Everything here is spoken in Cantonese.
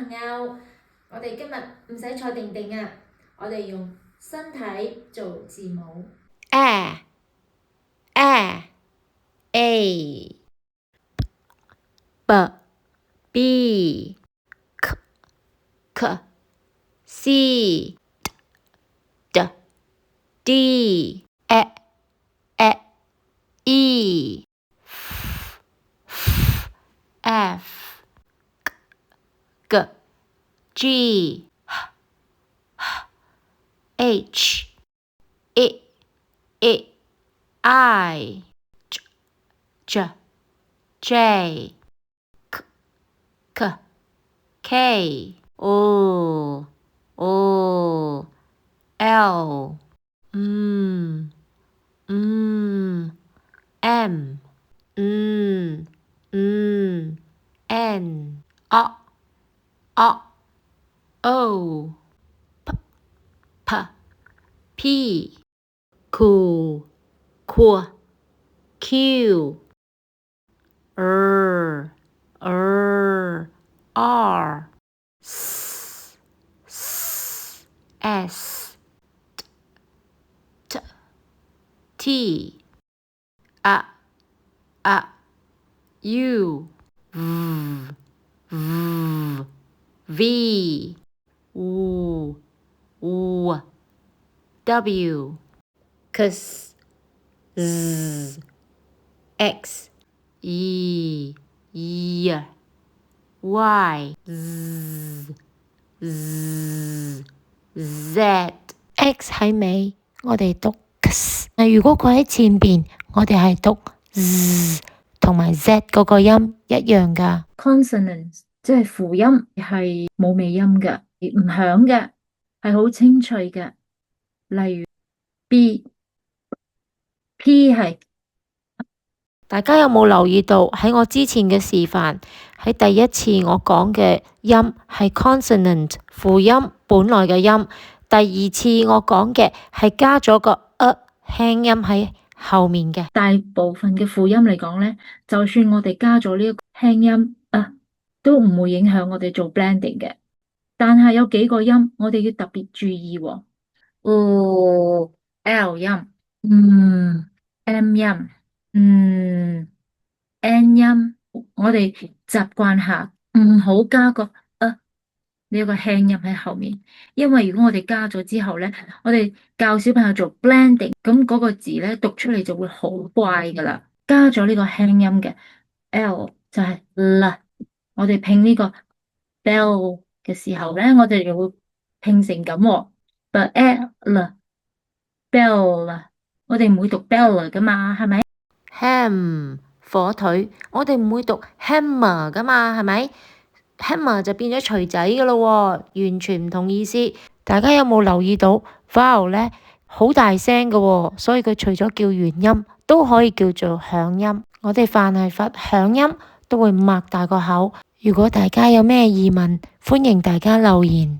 朋友，我哋今日唔使坐定定啊，我哋用身體做字母。A A B B K C D D E F G G H I J K O L M N O P Q R S T U V W X Y Z X 喺尾，我哋讀 X。如果佢喺前邊，我哋係讀 Z 同埋 Z 嗰個音一樣噶。Consonants 即係輔音，係冇尾音嘅，唔響嘅，係好清脆嘅。例如 P 係。大家有冇留意到喺我之前嘅示範，喺第一次我講嘅音係 consonant 輔音本來嘅音，第二次我講嘅係加咗個輕音喺後面嘅。大部分嘅輔音嚟講咧，就算我哋加咗呢一個輕音都唔會影響我哋做 blending 嘅。但係有幾個音我哋要特別注意喎。L 音，M 音。N 音，我哋習慣下唔好加個呢個輕音喺後面，因為如果我哋加咗之後咧，我哋教小朋友做 blending，咁嗰個字咧讀出嚟就會好怪噶啦。加咗呢個輕音嘅 L 就係 L，我哋拼呢個 bell 嘅時候咧，我哋就會拼成咁，bell bell，我哋唔會讀 bell 噶嘛，係咪？Ham 火腿，我哋唔會讀 hammer 噶嘛，係咪？hammer 就變咗錘仔噶咯，完全唔同意思。大家有冇留意到 vowel 咧好大聲噶，所以佢除咗叫元音，都可以叫做響音。我哋凡係發響音都會擘大個口。如果大家有咩疑問，歡迎大家留言。